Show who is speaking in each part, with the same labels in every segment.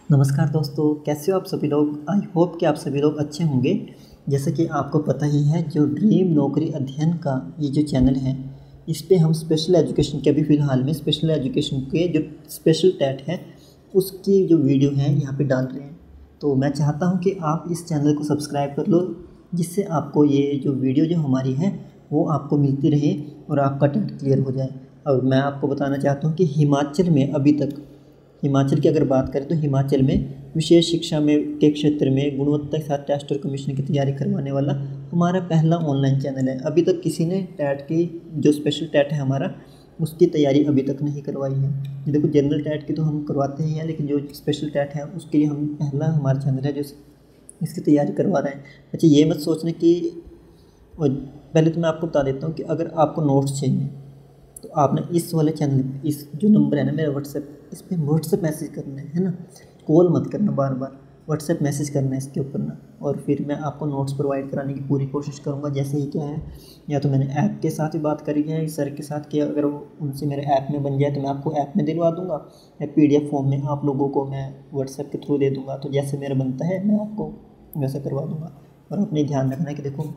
Speaker 1: नमस्कार दोस्तों, कैसे हो आप सभी लोग। आई होप कि आप सभी लोग अच्छे होंगे। जैसे कि आपको पता ही है, जो ड्रीम नौकरी अध्ययन का ये जो चैनल है, इस पे हम स्पेशल एजुकेशन के अभी फ़िलहाल में स्पेशल एजुकेशन के जो स्पेशल टेट है उसकी जो वीडियो है यहाँ पे डाल रहे हैं। तो मैं चाहता हूँ कि आप इस चैनल को सब्सक्राइब कर लो, जिससे आपको ये जो वीडियो जो हमारी है वो आपको मिलती रहे और आपका टेट क्लियर हो जाए। और मैं आपको बताना चाहता हूँ कि हिमाचल में अभी तक, हिमाचल की अगर बात करें तो हिमाचल में विशेष शिक्षा में के क्षेत्र में गुणवत्ता के साथ टेस्ट और कमीशन की तैयारी करवाने वाला हमारा पहला ऑनलाइन चैनल है। अभी तक किसी ने टैट की जो स्पेशल टैट है हमारा, उसकी तैयारी अभी तक नहीं करवाई है। ये देखो, जनरल टैट की तो हम करवाते ही हैं, लेकिन जो स्पेशल टैट है उसके लिए हम पहला हमारा चैनल है जो इसकी तैयारी करवा रहे हैं। अच्छा, ये मत सोचने की, और पहले तो मैं आपको बता देता हूँ कि अगर आपको नोट्स चाहिए तो आपने इस वाले चैनल, इस जो नंबर है ना मेरा व्हाट्सएप, इस पर व्हाट्सएप मैसेज करना है ना, कॉल मत करना, बार बार व्हाट्सएप मैसेज करना है इसके ऊपर ना। और फिर मैं आपको नोट्स प्रोवाइड कराने की पूरी कोशिश करूँगा। जैसे ही क्या है, या तो मैंने ऐप के साथ ही बात करी है सर के साथ कि अगर वो उनसे मेरे ऐप में बन जाए तो मैं आपको ऐप में दिलवा दूँगा, या PDF फॉर्म में आप लोगों को मैं व्हाट्सएप के थ्रू दे दूँगा। तो जैसे मेरा बनता है मैं आपको वैसा करवा दूँगा। और अपने ध्यान रखना है कि देखो,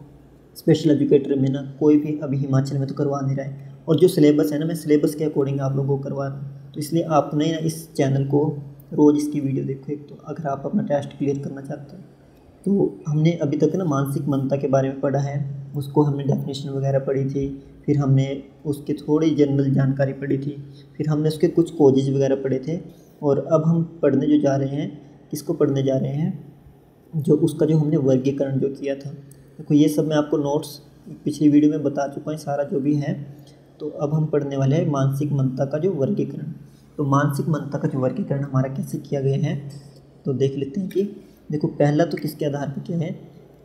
Speaker 1: स्पेशल एजुकेटर में ना कोई भी अभी हिमाचल में तो करवा नहीं रहा है, और जो सिलेबस है ना मैं सिलेबस के अकॉर्डिंग आप लोगों को करवा रहा हूँ। तो इसलिए आपने ना इस चैनल को रोज़ इसकी वीडियो देखो एक, तो अगर आप अपना टेस्ट क्लियर करना चाहते हैं। तो हमने अभी तक ना मानसिक मंदता के बारे में पढ़ा है, उसको हमने डेफिनेशन वगैरह पढ़ी थी, फिर हमने उसकी थोड़ी जनरल जानकारी पढ़ी थी, फिर हमने उसके कुछ कोजेज वगैरह पढ़े थे। और अब हम पढ़ने जो जा रहे हैं, किसको पढ़ने जा रहे हैं, जो उसका जो हमने वर्गीकरण जो किया था। देखो, ये सब मैं आपको नोट्स पिछली वीडियो में बता चुका हूँ सारा जो भी है। तो अब हम पढ़ने वाले हैं मानसिक मंदता का जो वर्गीकरण। तो मानसिक मंदता का जो वर्गीकरण हमारा कैसे किया गया है, तो देख लेते हैं कि देखो, पहला तो किसके आधार पर किया है,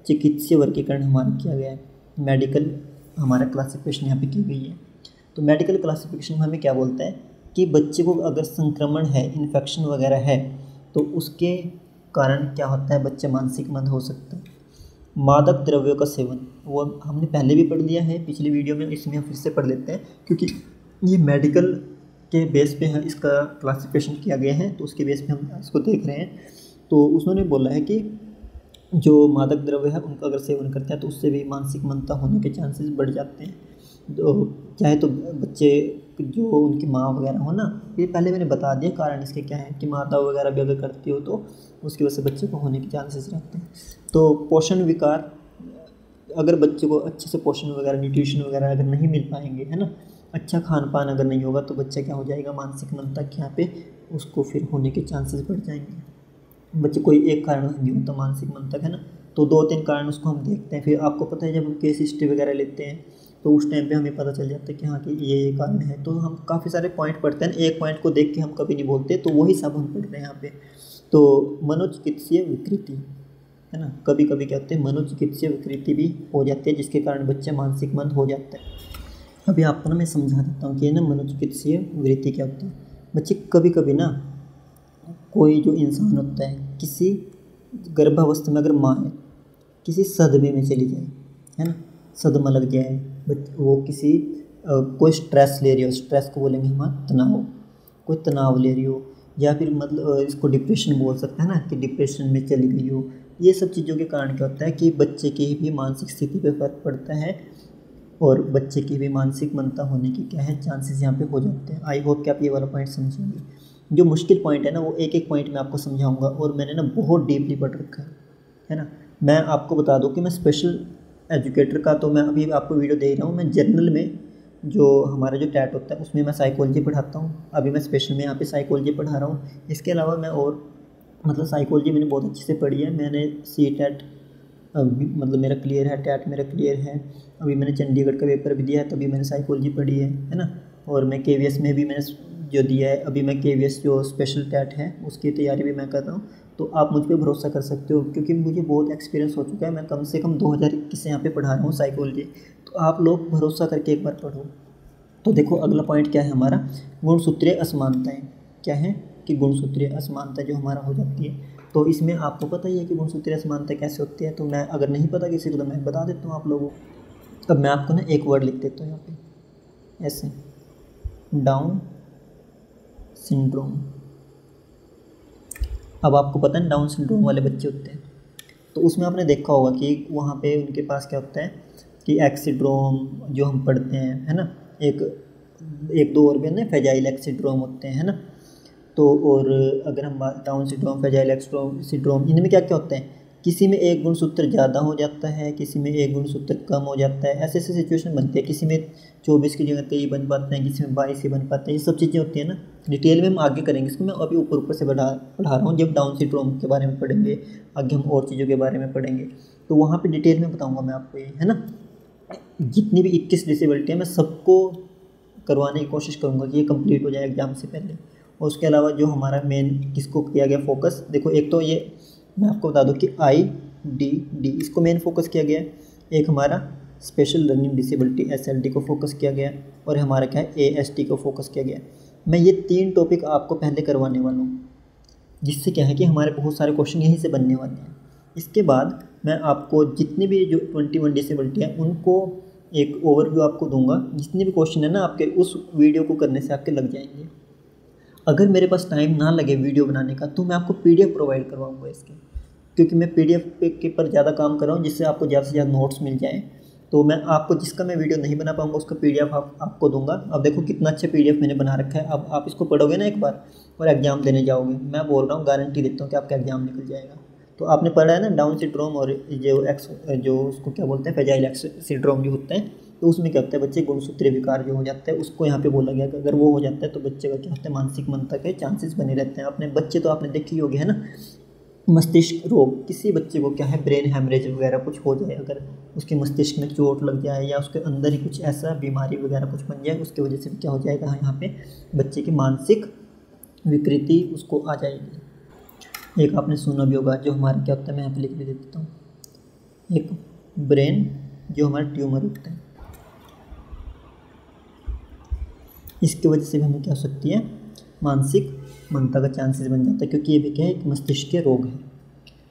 Speaker 1: चिकित्सीय वर्गीकरण हमारा किया गया है। मेडिकल हमारा क्लासिफिकेशन यहाँ पे की गई है। तो मेडिकल क्लासिफिकेशन में हमें क्या बोलता है कि बच्चे को अगर संक्रमण है, इन्फेक्शन वगैरह है, तो उसके कारण क्या होता है, बच्चा मानसिक मंद हो सकता है। मादक द्रव्यों का सेवन, वो हमने पहले भी पढ़ लिया है पिछली वीडियो में, इसमें हम फिर से पढ़ लेते हैं क्योंकि ये मेडिकल के बेस पे है इसका क्लासिफिकेशन किया गया है, तो उसके बेस पे हम इसको देख रहे हैं। तो उन्होंने बोला है कि जो मादक द्रव्य है उनका अगर सेवन करते हैं तो उससे भी मानसिक मंदता होने के चांसेस बढ़ जाते हैं। तो चाहे तो बच्चे जो उनकी माँ वगैरह हो ना, ये पहले मैंने बता दिया कारण इसके क्या है कि माता वगैरह भी अगर करती हो तो उसकी वजह से बच्चे को होने के चांसेस रहते हैं। तो पोषण विकार, अगर बच्चे को अच्छे से पोषण वगैरह, न्यूट्रिशन वगैरह अगर नहीं मिल पाएंगे, है ना, अच्छा खान पान अगर नहीं होगा, तो बच्चा क्या हो जाएगा, मानसिक मंदता के यहाँ पे उसको फिर होने के चांसेस बढ़ जाएंगे। बच्चे कोई एक कारण नहीं होता मानसिक मंदता, है ना, तो 2-3 कारण उसको हम देखते हैं। फिर आपको पता है जब हम केस हिस्ट्री वगैरह लेते हैं तो उस टाइम पे हमें पता चल जाता है कि हाँ कि ये कारण है। तो हम काफ़ी सारे पॉइंट पढ़ते हैं, एक पॉइंट को देख के हम कभी नहीं बोलते, तो वही सब हम पढ़ रहे हैं यहाँ पे। तो मनोचिकित्सीय विकृति, है ना, कभी कभी क्या होते हैं, मनोचिकित्सीय विकृति भी हो जाती है जिसके कारण बच्चा मानसिक मंद हो जाता है। अभी आपको ना मैं समझा देता हूँ कि ना मनोचिकित्सीय विकृति क्या होती है। बच्चे कभी कभी ना, कोई जो इंसान होता है, किसी गर्भावस्था में अगर माँ है, किसी सदमे में चली जाए, है ना, सदमा लग जाए, बट वो किसी कोई स्ट्रेस ले रही हो, स्ट्रेस को बोलेंगे हम तनाव, कोई तनाव ले रही हो, या फिर मतलब इसको डिप्रेशन बोल सकते हैं ना, कि डिप्रेशन में चली गई हो। ये सब चीज़ों के कारण क्या होता है कि बच्चे की भी मानसिक स्थिति पे फर्क पड़ता है, और बच्चे की भी मानसिक मंदता होने की क्या है, चांसेस यहाँ पे हो जाते हैं। आई होप कि आप ये वाला पॉइंट समझेंगे। जो मुश्किल पॉइंट है ना, वो एक एक पॉइंट मैं आपको समझाऊंगा, और मैंने ना बहुत डीपली पढ़ रखा है ना। मैं आपको बता दूं कि मैं स्पेशल एजुकेटर का तो मैं अभी आपको वीडियो दे रहा हूँ, मैं जनरल में जो हमारा जो टैट होता है उसमें मैं साइकोलॉजी पढ़ाता हूँ। अभी मैं स्पेशल में यहाँ पे साइकोलॉजी पढ़ा रहा हूँ। इसके अलावा मैं और मतलब साइकोलॉजी मैंने बहुत अच्छे से पढ़ी है। मैंने CTET मतलब मेरा क्लियर है, टैट मेरा क्लियर है। अभी मैंने चंडीगढ़ का पेपर भी दिया है, तभी मैंने साइकोलॉजी पढ़ी है ना। और मैं KVS में भी मैंने जो दिया है, अभी मैं KVS जो स्पेशल टैट है उसकी तैयारी भी मैं कर रहा हूँ। तो आप मुझ पर भरोसा कर सकते हो, क्योंकि मुझे बहुत एक्सपीरियंस हो चुका है। मैं कम से कम 2021 से यहाँ पे पढ़ा रहा हूँ साइकोलॉजी। तो आप लोग भरोसा करके एक बार पढ़ो। तो देखो, अगला पॉइंट क्या है हमारा, गुणसूत्रीय असमानताएं। क्या है कि गुणसूत्रीय असमानता जो हमारा हो जाती है। तो इसमें आपको पता ही है कि गुणसूत्रीय असमानता कैसे होती है। तो मैं अगर नहीं पता किसी को तो मैं बता देता हूँ आप लोगों को। अब मैं आपको ना एक वर्ड लिख देता हूँ यहाँ पे, ऐसे, डाउन सिंड्रोम। अब आपको पता है डाउन सिंड्रोम वाले बच्चे होते हैं, तो उसमें आपने देखा होगा कि वहाँ पे उनके पास क्या होता है कि एक्स सिंड्रोम जो हम पढ़ते हैं, है ना, एक एक दो और भी है ना, फ्रेजाइल एक्स सिंड्रोम होते हैं, है ना। तो और अगर हम down syndrome, fragile x syndrome, इनमें क्या क्या होता है, किसी में एक गुणसूत्र ज़्यादा हो जाता है, किसी में एक गुणसूत्र कम हो जाता है, ऐसे ऐसे सिचुएशन बनती है। किसी में 24 की जगह 23 बन पाते हैं, किसी में 22 ही बन पाते हैं। ये सब चीज़ें होती है ना। डिटेल में हम आगे करेंगे इसको, मैं अभी ऊपर ऊपर से पढ़ा रहा हूँ। जब डाउन सिंड्रोम के बारे में पढ़ेंगे आगे, हम और चीज़ों के बारे में पढ़ेंगे, तो वहाँ पर डिटेल में बताऊँगा मैं आपको, ये है ना। जितनी भी 21 डिसेबिलिटी है मैं सबको करवाने की कोशिश करूँगा कि ये कंप्लीट हो जाए एग्ज़ाम से पहले। और उसके अलावा जो हमारा मेन किसको किया गया फोकस, देखो एक तो ये मैं आपको बता दूं कि IDD इसको मेन फोकस किया गया है। एक हमारा स्पेशल लर्निंग डिसेबिलिटी SLD को फोकस किया गया है, और हमारा क्या है ASD को फोकस किया गया है। मैं ये 3 टॉपिक आपको पहले करवाने वाला हूँ, जिससे क्या है कि हमारे बहुत सारे क्वेश्चन यहीं से बनने वाले हैं। इसके बाद मैं आपको जितनी भी जो 21 डिसेबिलिटी है उनको एक ओवरव्यू आपको दूंगा। जितने भी क्वेश्चन है ना आपके, उस वीडियो को करने से आपके लग जाएंगे। अगर मेरे पास टाइम ना लगे वीडियो बनाने का, तो मैं आपको PDF प्रोवाइड करवाऊँगा इसके, क्योंकि मैं PDF के पर ज़्यादा काम कर रहा हूँ, जिससे आपको ज़्यादा से ज़्यादा नोट्स मिल जाएँ। तो मैं आपको जिसका मैं वीडियो नहीं बना पाऊँगा उसका PDF आपको दूंगा। अब देखो कितना अच्छा PDF मैंने बना रखा है। अब आप इसको पढ़ोगे ना एक बार और एग्ज़ाम देने जाओगे, मैं बोल रहा हूँ, गारंटी देता हूँ कि आपका एग्ज़ाम निकल जाएगा। तो आपने पढ़ा है ना डाउन सिंड्रोम और जो उसको क्या बोलते हैं फ्रेजाइल एक्स सिंड्रोम जो होता है, तो उसमें क्या होता है, बच्चे गुणसूत्रीय विकार जो हो जाता है उसको यहाँ पे बोला गया कि अगर वो हो जाता है तो बच्चे का क्या होता है, मानसिक मंदता के चांसेस बने रहते हैं। अपने बच्चे तो आपने देखी होगी, है ना, मस्तिष्क रोग, किसी बच्चे को क्या है ब्रेन हैमरेज वगैरह कुछ हो जाए, अगर उसके मस्तिष्क में चोट लग जाए या उसके अंदर ही कुछ ऐसा बीमारी वगैरह कुछ बन जाए, उसकी वजह से क्या हो जाएगा, यहाँ पे बच्चे की मानसिक विकृति उसको आ जाएगी। एक आपने सुना भी होगा जो हमारे क्या होता है, मैं यहाँ पे लिख भी देता हूँ, एक ब्रेन जो हमारे ट्यूमर होता है, इसकी वजह से भी हमें क्या हो सकती है, मानसिक मंदता का चांसेस बन जाता है, क्योंकि ये भी क्या है एक मस्तिष्क के रोग है।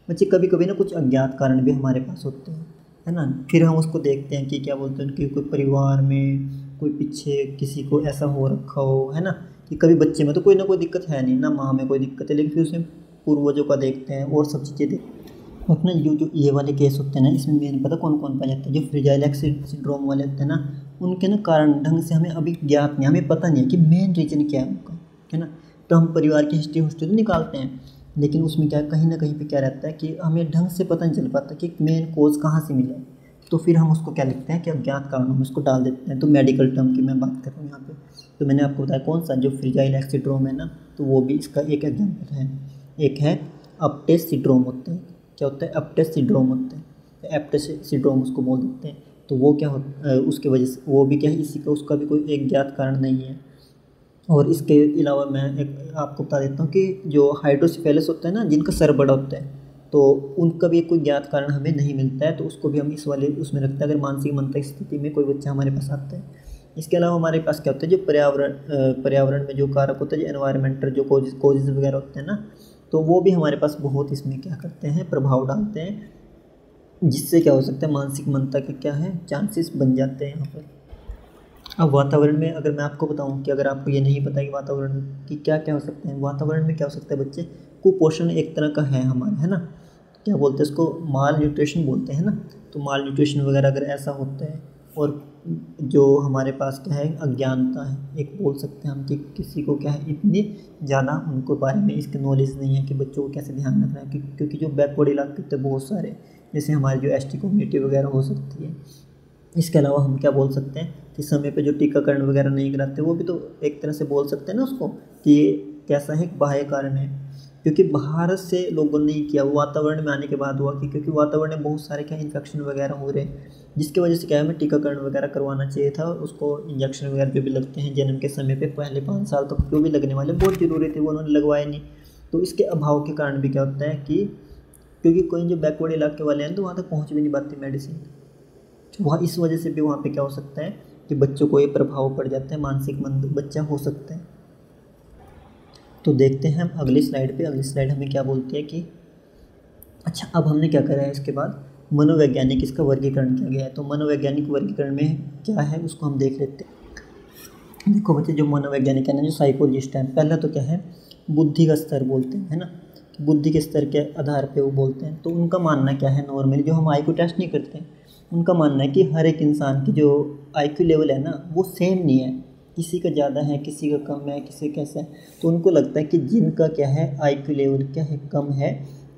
Speaker 1: बच्चे कभी कभी ना कुछ अज्ञात कारण भी हमारे पास होते हैं, है ना, फिर हम उसको देखते हैं कि क्या बोलते हैं कि कोई परिवार में कोई पीछे किसी को ऐसा हो रखा हो, है ना, कि कभी बच्चे में तो कोई ना कोई दिक्कत है नहीं ना, माँ में कोई दिक्कत है, लेकिन फिर उसमें पूर्वजों का देखते हैं और सब चीज़ें देखते हैं। अपना जो ये वाले केस होते हैं ना, इसमें मेन पता कौन कौन पाया जाता है, जो फ्रेजाइल एक्स सिंड्रोम वाले होते हैं ना, उनके ना कारण ढंग से हमें अभी ज्ञात नहीं, हमें पता नहीं है कि मेन रीज़न क्या है उनका, है ना। तो हम परिवार की हिस्ट्री तो निकालते हैं, लेकिन उसमें क्या कहीं ना कहीं पे क्या रहता है कि हमें ढंग से पता नहीं चल पाता कि मेन कोज कहाँ से मिला है। तो फिर हम उसको क्या लिखते हैं कि अज्ञात कारणों में उसको डाल देते हैं। तो मेडिकल टर्म की मैं बात कर रहा हूँ यहाँ पे। तो मैंने आपको बताया कौन सा, जो फ्रेजाइल एक्स सिंड्रोम है ना, तो वो भी इसका एक एग्जाम्पल है। एक है अपटेस सिंड्रोम होता है, क्या होता है, अपटेस सिंड्रोम होता है, एप्टेस सिंड्रोम उसको बोल देते हैं। तो वो क्या होता है, उसके वजह से वो भी क्या है, इसी का उसका भी कोई एक ज्ञात कारण नहीं है। और इसके अलावा मैं एक आपको बता देता हूँ कि जो हाइड्रोसिफेलस होता है ना, जिनका सर बड़ा होता है, तो उनका भी कोई ज्ञात कारण हमें नहीं मिलता है, तो उसको भी हम इस वाले उसमें रखते हैं अगर मानसिक मंदता की स्थिति में कोई बच्चा हमारे पास आता है। इसके अलावा हमारे पास क्या होता है, जो पर्यावरण में जो कारक होता है, जो एनवायरमेंटल जो कोजेज वगैरह होते हैं ना, तो वो भी हमारे पास बहुत इसमें क्या करते हैं, प्रभाव डालते हैं, जिससे क्या हो सकता है, मानसिक मंदता के क्या है चांसेस बन जाते हैं यहाँ पर। अब वातावरण में अगर मैं आपको बताऊं कि अगर आपको ये नहीं पता कि वातावरण की क्या क्या हो सकते हैं, वातावरण में क्या हो सकता है, बच्चे कुपोषण एक तरह का है हमारे, है ना, क्या बोलते हैं उसको, माल न्यूट्रिशन बोलते हैं ना। तो माल न्यूट्रिशन वगैरह अगर ऐसा होता है, और जो हमारे पास क्या है, अज्ञानता है एक बोल सकते हैं हम, कि किसी को क्या है, इतनी ज़्यादा उनको बारे में इसकी नॉलेज नहीं है कि बच्चों को कैसे ध्यान रखना है, क्योंकि जो बैकवर्ड इलाके होते हैं बहुत सारे, जैसे हमारी जो ST कम्युनिटी वगैरह हो सकती है। इसके अलावा हम क्या बोल सकते हैं कि समय पे जो टीकाकरण वगैरह नहीं कराते, वो भी तो एक तरह से बोल सकते हैं ना उसको, कि ये कैसा है, बाह्य कारण है, क्योंकि बाहर से लोगों ने नहीं किया, वो वातावरण में आने के बाद हुआ, कि क्योंकि वातावरण में बहुत सारे क्या इन्फेक्शन वगैरह हो रहे हैं, जिसकी वजह से क्या है, हमें टीकाकरण वगैरह करवाना चाहिए था। उसको इंजेक्शन वगैरह जो भी लगते हैं जन्म के समय पे, पहले 5 साल तक जो भी लगने वाले बहुत ज़रूरी थे, वो उन्होंने लगवाए नहीं। तो इसके अभाव के कारण भी क्या होता है कि क्योंकि कोई जो बैकवर्ड इलाके वाले हैं तो वहाँ तक पहुँच भी नहीं पाती मेडिसिन, वहाँ इस वजह से भी वहाँ पे क्या हो सकता है कि बच्चों को ये प्रभाव पड़ जाता है, मानसिक मंद बच्चा हो सकता है। तो देखते हैं हम अगली स्लाइड पे, अगली स्लाइड हमें क्या बोलती है कि अच्छा अब हमने क्या करा है, इसके बाद मनोवैज्ञानिक इसका वर्गीकरण किया गया है। तो मनोवैज्ञानिक वर्गीकरण में क्या है उसको हम देख लेते हैं। देखो बच्चे, जो मनोवैज्ञानिक है ना, जो साइकोलॉजिस्ट हैं, पहला तो क्या है, बुद्धि का स्तर बोलते हैं, है ना, बुद्धि के स्तर के आधार पे वो बोलते हैं। तो उनका मानना क्या है, नॉर्मली जो हम IQ टेस्ट नहीं करते, उनका मानना है कि हर एक इंसान की जो IQ लेवल है ना वो सेम नहीं है, किसी का ज़्यादा है, किसी का कम है, किसी का कैसा है। तो उनको लगता है कि जिनका क्या है IQ लेवल क्या है, कम है,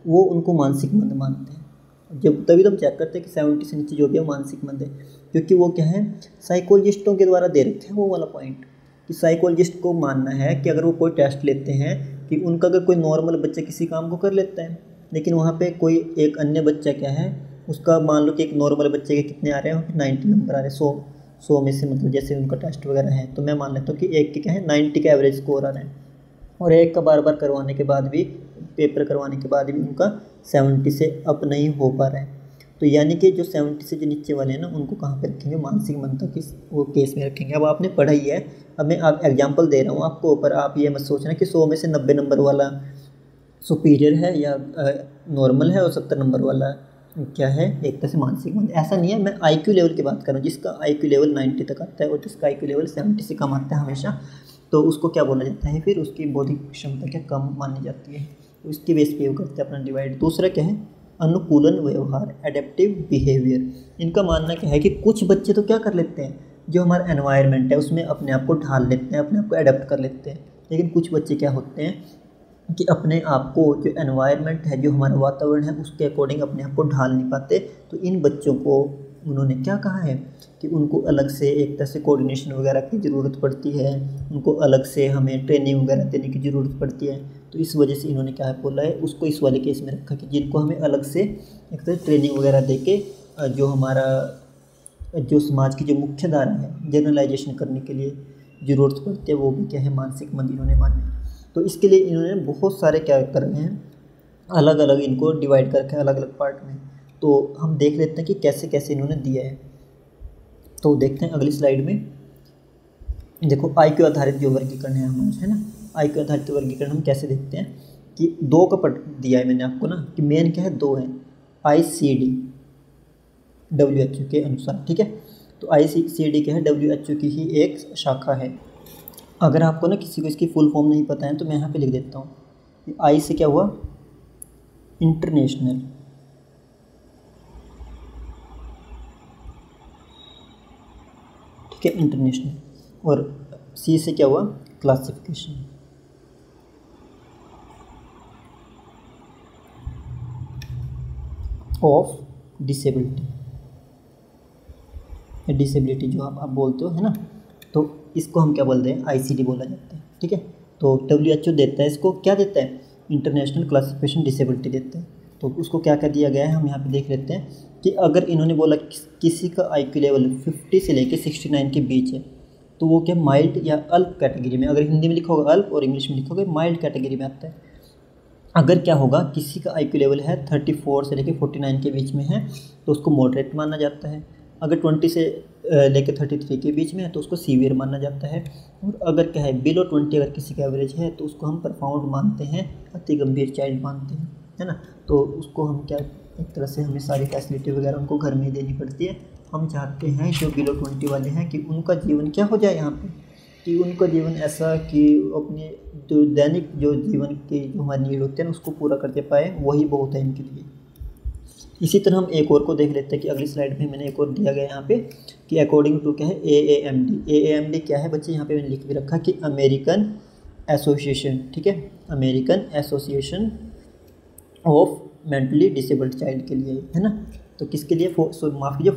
Speaker 1: वो उनको मानसिक मंद मानते हैं। जब तभी तो हम चेक करते हैं कि 70 से नीचे जो भी है मानसिक मंद है, क्योंकि वो क्या है साइकोलॉजिस्टों के द्वारा दे रखे हैं वो वाला पॉइंट, कि साइकोलॉजिस्ट को मानना है कि अगर वो कोई टेस्ट लेते हैं कि उनका अगर कोई नॉर्मल बच्चा किसी काम को कर लेता है, लेकिन वहाँ पे कोई एक अन्य बच्चा क्या है उसका, मान लो कि एक नॉर्मल बच्चे के कितने आ रहे हैं, 90 नंबर आ रहे हैं 100 में से, मतलब जैसे उनका टेस्ट वगैरह है, तो मैं मान लेता हूँ कि एक के क्या है 90 का एवरेज स्कोर आ रहा है, और एक का बार बार करवाने के बाद भी, पेपर करवाने के बाद भी उनका 70 से अप नहीं हो पा रहा है। तो यानी कि जो 70 से जो नीचे वाले हैं ना उनको कहाँ पे रखेंगे, मानसिक मंदता की वो केस में रखेंगे। अब आपने पढ़ा ही है, अब मैं आप एग्जांपल दे रहा हूँ आपको, पर आप ये मत सोचना कि 100 में से 90 नंबर वाला सुपीरियर है या नॉर्मल है और 70 नंबर वाला क्या है एक तरह से मानसिक मंद। ऐसा नहीं है, मैं IQ लेवल की बात कर रहा हूँ, जिसका IQ लेवल 90 तक आता है और जिसका IQ लेवल 70 से कम आता है हमेशा, तो उसको क्या बोला जाता है, फिर उसकी बौद्धिक क्षमता क्या कम मानी जाती है, तो उसकी बेस पे वो करते हैं अपना डिवाइड। दूसरा क्या है, अनुकूलन व्यवहार, एडेप्टिव बिहेवियर। इनका मानना क्या है कि कुछ बच्चे तो क्या कर लेते हैं, जो हमारा एनवायरनमेंट है उसमें अपने आप को ढाल लेते हैं, अपने आप को एडेप्ट कर लेते हैं, लेकिन कुछ बच्चे क्या होते हैं कि अपने आप को, जो एनवायरनमेंट है, जो हमारा वातावरण है, उसके अकॉर्डिंग अपने आप को ढाल नहीं पाते। तो इन बच्चों को उन्होंने क्या कहा है कि उनको अलग से एक तरह से कोऑर्डिनेशन वगैरह की ज़रूरत पड़ती है, उनको अलग से हमें ट्रेनिंग वगैरह देने की ज़रूरत पड़ती है। तो इस वजह से इन्होंने क्या बोला है, उसको इस वाले केस में रखा कि जिनको हमें अलग से एक तरह ट्रेनिंग वगैरह दे के जो हमारा जो समाज की जो मुख्य धारा है जनरलाइजेशन करने के लिए ज़रूरत पड़ती है, वो भी क्या है मानसिक मंद इन्होंने माने। तो इसके लिए इन्होंने बहुत सारे क्या कर रहे हैं, अलग अलग इनको डिवाइड करके अलग अलग पार्ट में। तो हम देख लेते हैं कि कैसे कैसे इन्होंने दिया है। तो देखते हैं अगली स्लाइड में, देखो IQ आधारित जो वर्गीकरण है हमारा, है ना, IQ आधारित वर्गीकरण हम कैसे देखते हैं कि 2 का पट दिया है मैंने आपको ना, कि मेन क्या है 2 है, ICD WHO के अनुसार, ठीक है। तो ICD क्या है, WHO की ही एक शाखा है। अगर आपको ना किसी को इसकी फुल फॉर्म नहीं पता है तो मैं यहाँ पे लिख देता हूँ। I से क्या हुआ, इंटरनेशनल, ठीक है, इंटरनेशनल, और C से क्या हुआ, क्लासिफिकेशन, ऑफ डिसेबिलिटी जो आप बोलते हो, है ना। तो इसको हम क्या बोलते हैं, ICD बोला जाता है, ठीक है। तो WHO देता है, इसको क्या देता है, इंटरनेशनल क्लासिफिकेशन डिसेबिलिटी देता है। तो उसको क्या क्या दिया गया है हम यहाँ पे देख लेते हैं कि अगर इन्होंने बोला किसी का IQ लेवल 50 से लेकर 69 के बीच है, तो वो क्या माइल्ड या अल्प कैटेगरी में, अगर हिंदी में लिखा होगा अल्प और इंग्लिश में लिखा होगा माइल्ड कैटेगरी में आता है। अगर क्या होगा, किसी का IQ लेवल है 34 से लेकर 49 के बीच में है तो उसको मॉडरेट माना जाता है। अगर 20 से लेकर 33 के बीच में है तो उसको सीवियर माना जाता है। और अगर क्या है बिलो 20 अगर किसी का एवरेज है तो उसको हम प्रफाउंड मानते हैं, अति गंभीर चाइल्ड मानते हैं, है ना। तो उसको हम क्या, एक तरह से हमें सारी फैसिलिटी वगैरह उनको घर में ही देनी पड़ती है। हम चाहते हैं जो बिलो 20 वाले हैं कि उनका जीवन क्या हो जाए यहाँ पे, कि उनका जीवन ऐसा कि अपने जो दैनिक जो जीवन की जो हमारी नीड होती है ना उसको पूरा करते पाए, वही बहुत है इनके लिए। इसी तरह हम एक और को देख लेते हैं कि अगली स्लाइड में मैंने एक और दिया गया यहाँ पे कि अकॉर्डिंग टू क्या है AAMD क्या है बच्चे, यहाँ पे मैंने लिख भी रखा कि अमेरिकन एसोसिएशन, ठीक है, American association of mentally disabled child के लिए, है ना। तो किसके लिए, माफ़ कीजिए,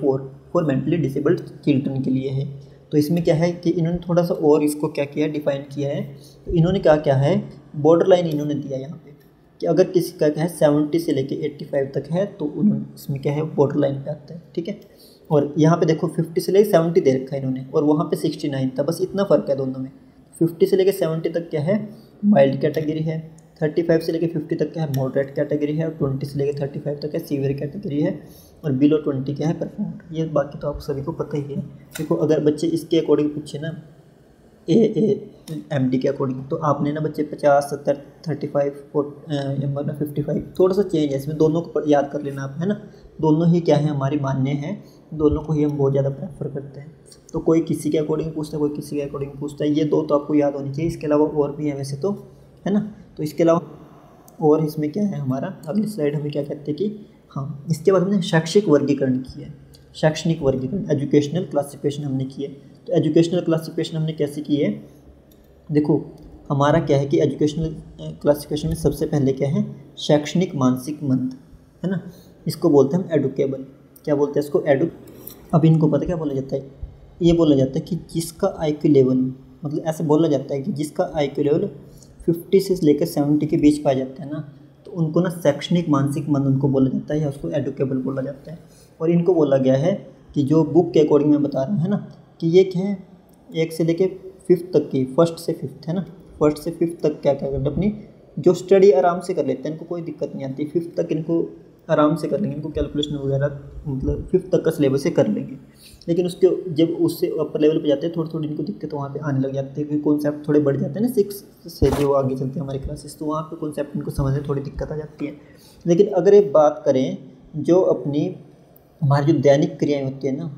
Speaker 1: फॉर मेंटली डिसेबल्ड चिल्ड्रन के लिए है। तो इसमें क्या है कि इन्होंने थोड़ा सा और इसको क्या किया है, डिफाइन किया है। तो इन्होंने क्या है, बॉर्डर लाइन इन्होंने दिया यहाँ पे कि अगर किसी का क्या है 70 से लेके 85 तक है तो उन्होंने इसमें क्या है बॉर्डर लाइन पे आता है, ठीक है। और यहाँ पे देखो 50 से लेके 70 दे रखा है इन्होंने, और वहाँ पे 69 था, बस इतना फ़र्क है दोनों में। 50 से लेके 70 तक क्या है माइल्ड कैटेगरी है, 35 से लेके 50 तक क्या है मॉडरेट कैटेगरी है, और 20 से लेके 35 तक है सीवियर कैटेगरी है, और बिलो 20 क्या है परफॉर्म। ये बाकी तो आप सभी को पता ही है। देखो अगर बच्चे इसके अकॉर्डिंग पूछे ना AAMD के अकॉर्डिंग, तो आपने ना बच्चे 50, 70, 35, 55 थोड़ा सा चेंज है इसमें, दोनों को याद कर लेना आप, है ना। दोनों ही क्या है हमारी मान्य हैं, दोनों को ही हम बहुत ज़्यादा प्रेफर करते हैं। तो कोई किसी के अकॉर्डिंग पूछता है, कोई किसी के अकॉर्डिंग पूछता है, ये दो तो आपको याद होनी चाहिए। इसके अलावा और भी है वैसे तो, है ना। तो इसके अलावा और इसमें क्या है हमारा अगली स्लाइड हमें क्या कहते हैं कि हाँ, इसके बाद हमने शैक्षिक वर्गीकरण किया है। शैक्षणिक वर्गीकरण, एजुकेशनल क्लासिफिकेशन हमने की है। तो एजुकेशनल क्लासिफिकेशन हमने कैसे की है, देखो हमारा क्या है कि एजुकेशनल क्लासिफिकेशन में सबसे पहले क्या है, शैक्षणिक मानसिक मंद, है ना, इसको बोलते हैं हम एडुकेबल। क्या बोलते हैं इसको, एडु। अब इनको पता क्या बोला जाता है, ये बोला जाता है कि जिसका IQ लेवल, मतलब ऐसे बोला जाता है कि जिसका IQ लेवल 50 से लेकर 70 के बीच पाया जाता है ना, तो उनको ना शैक्षणिक मानसिक मंद उनको बोला जाता है, या उसको एडुकेबल बोला जाता है। और इनको बोला गया है कि जो बुक के अकॉर्डिंग मैं बता रहा हूँ है ना, कि ये क्या है 1 से लेकर 5th तक की, 1st से 5th है ना, 1st से 5th तक क्या क्या करते हैं अपनी जो स्टडी आराम से कर लेते हैं, इनको कोई दिक्कत नहीं आती। 5th तक इनको आराम से कर लेंगे, इनको कैलकुलेशन वगैरह मतलब 5th तक का सिलेबस से कर लेंगे। लेकिन उसके जब उससे अपर लेवल पे जाते हैं थोड़ी थोड़ी इनको दिक्कत वहाँ पे आने लग जाती है, क्योंकि कॉन्सेप्ट थोड़े बढ़ जाते हैं ना 6 से जो आगे चलते हैं हमारी क्लासेस, तो वहाँ पे कॉन्सेप्ट इनको समझने थोड़ी दिक्कत आ जाती है। लेकिन अगर एक बात करें जो अपनी हमारी जो दैनिक क्रियाएँ होती है ना,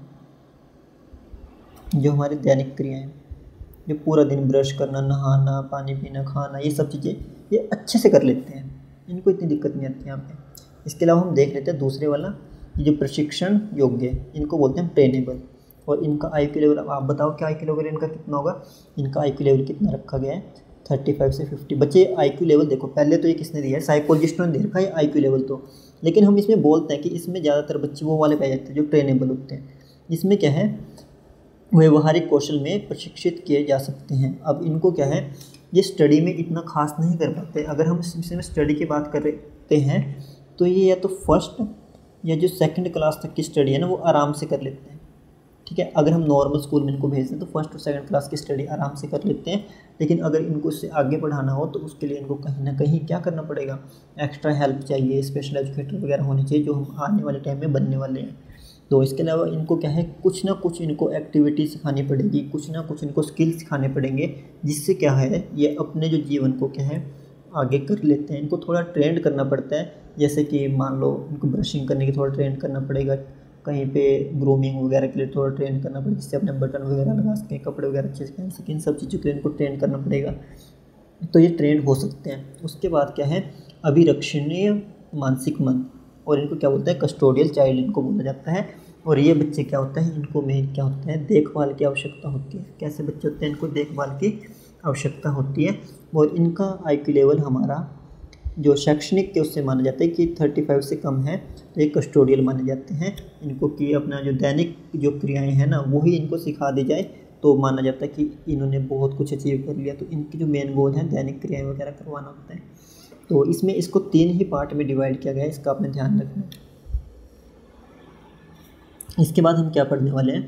Speaker 1: जो हमारी दैनिक क्रियाएँ, जो पूरा दिन ब्रश करना, नहाना, पानी पीना, खाना, ये सब चीज़ें ये अच्छे से कर लेते हैं, इनको इतनी दिक्कत नहीं आती यहाँ पे। इसके अलावा हम देख लेते हैं दूसरे वाला, ये जो प्रशिक्षण योग्य, इनको बोलते हैं ट्रेनेबल। और इनका IQ लेवल, अब आप बताओ क्या IQ लेवल इनका कितना होगा, इनका IQ लेवल कितना रखा गया है 35 से 50। बच्चे IQ लेवल देखो, पहले तो ये किसने दिया है, साइकोलॉजिस्टों ने दे रखा है IQ लेवल तो, लेकिन हम इसमें बोलते हैं कि इसमें ज़्यादातर बच्चे वो वाले पाए जाते हैं जो ट्रेनेबल होते हैं। इसमें क्या है, व्यवहारिक कौशल में प्रशिक्षित किए जा सकते हैं। अब इनको क्या है, ये स्टडी में इतना खास नहीं कर पाते। अगर हम इसमें स्टडी की बात करते हैं तो ये या तो 1st या जो 2nd क्लास तक की स्टडी है ना वो आराम से कर लेते हैं, ठीक है। अगर हम नॉर्मल स्कूल में इनको भेजते हैं तो 1st और 2nd क्लास की स्टडी आराम से कर लेते हैं। लेकिन अगर इनको इससे आगे बढ़ाना हो तो उसके लिए इनको कहीं ना कहीं क्या करना पड़ेगा, एक्स्ट्रा हेल्प चाहिए, स्पेशल एजुकेटर वगैरह होने चाहिए, जो हम आने वाले टाइम में बनने वाले हैं। तो इसके अलावा इनको क्या है, कुछ ना कुछ इनको एक्टिविटी सिखानी पड़ेगी, कुछ ना कुछ इनको स्किल सिखाने पड़ेंगे, जिससे क्या है ये अपने जो जीवन को क्या है आगे कर लेते हैं। इनको थोड़ा ट्रेंड करना पड़ता है, जैसे कि मान लो इनको ब्रशिंग करने की थोड़ा ट्रेंड करना पड़ेगा, कहीं पे ग्रूमिंग वगैरह के लिए थोड़ा ट्रेंड करना पड़ेगा, जिससे अपने बटन वगैरह लगा सकें, कपड़े वगैरह अच्छे से पहन सकें, इन सब चीज़ों के लिए इनको ट्रेंड करना पड़ेगा, तो ये ट्रेंड हो सकते हैं। उसके बाद क्या है, अभिरक्षणीय मानसिक मन, और इनको क्या बोलता है, कस्टोडियल चाइल्ड इनको बोला जाता है। और ये बच्चे क्या होता है, इनको मेन क्या होता है, देखभाल की आवश्यकता होती है। कैसे बच्चे होते हैं, इनको देखभाल की आवश्यकता होती है। और इनका IQ लेवल हमारा जो शैक्षणिक के उससे माना जाता है कि 35 से कम है, तो ये कस्टोडियल माने जाते हैं। इनको कि अपना जो दैनिक जो क्रियाएं हैं ना वही इनको सिखा दी जाए तो माना जाता है कि इन्होंने बहुत कुछ अचीव कर लिया। तो इनकी जो मेन गोल है दैनिक क्रियाएं वगैरह करवाना होता है। तो इसमें इसको 3 ही पार्ट में डिवाइड किया गया है, इसका आपने ध्यान रखना। इसके बाद हम क्या पढ़ने वाले हैं,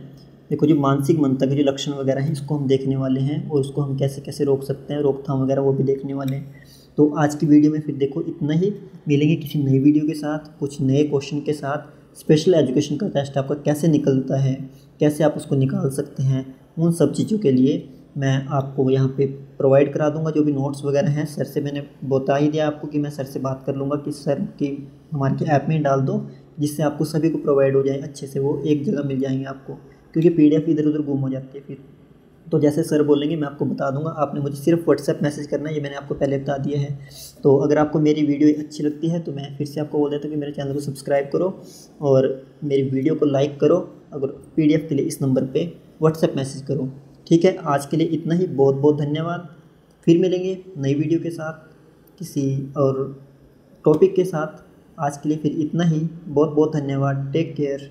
Speaker 1: देखो जो मानसिक मंदा के जो लक्षण वगैरह हैं इसको हम देखने वाले हैं, और उसको हम कैसे कैसे रोक सकते हैं, रोकथाम वगैरह वो भी देखने वाले हैं। तो आज की वीडियो में फिर देखो इतना ही, मिलेंगे किसी नई वीडियो के साथ, कुछ नए क्वेश्चन के साथ। स्पेशल एजुकेशन का टेस्ट आपका कैसे निकलता है, कैसे आप उसको निकाल सकते हैं, उन सब चीज़ों के लिए मैं आपको यहाँ पे प्रोवाइड करा दूंगा। जो भी नोट्स वगैरह हैं सर से मैंने बता ही दिया आपको कि मैं सर से बात कर लूँगा कि सर की हमारे के ऐप में डाल दो, जिससे आपको सभी को प्रोवाइड हो जाए अच्छे से, वो एक जगह मिल जाएंगे आपको, क्योंकि PDF इधर उधर गुम हो जाती है फिर। तो जैसे सर बोलेंगे मैं आपको बता दूंगा, आपने मुझे सिर्फ WhatsApp मैसेज करना है, ये मैंने आपको पहले बता दिया है। तो अगर आपको मेरी वीडियो अच्छी लगती है तो मैं फिर से आपको बोल देता हूँ कि मेरे चैनल को सब्सक्राइब करो और मेरी वीडियो को लाइक करो। अगर PDF के लिए इस नंबर पे WhatsApp मैसेज करो, ठीक है। आज के लिए इतना ही, बहुत बहुत धन्यवाद। फिर मिलेंगे नई वीडियो के साथ किसी और टॉपिक के साथ। आज के लिए फिर इतना ही, बहुत बहुत धन्यवाद। Take care.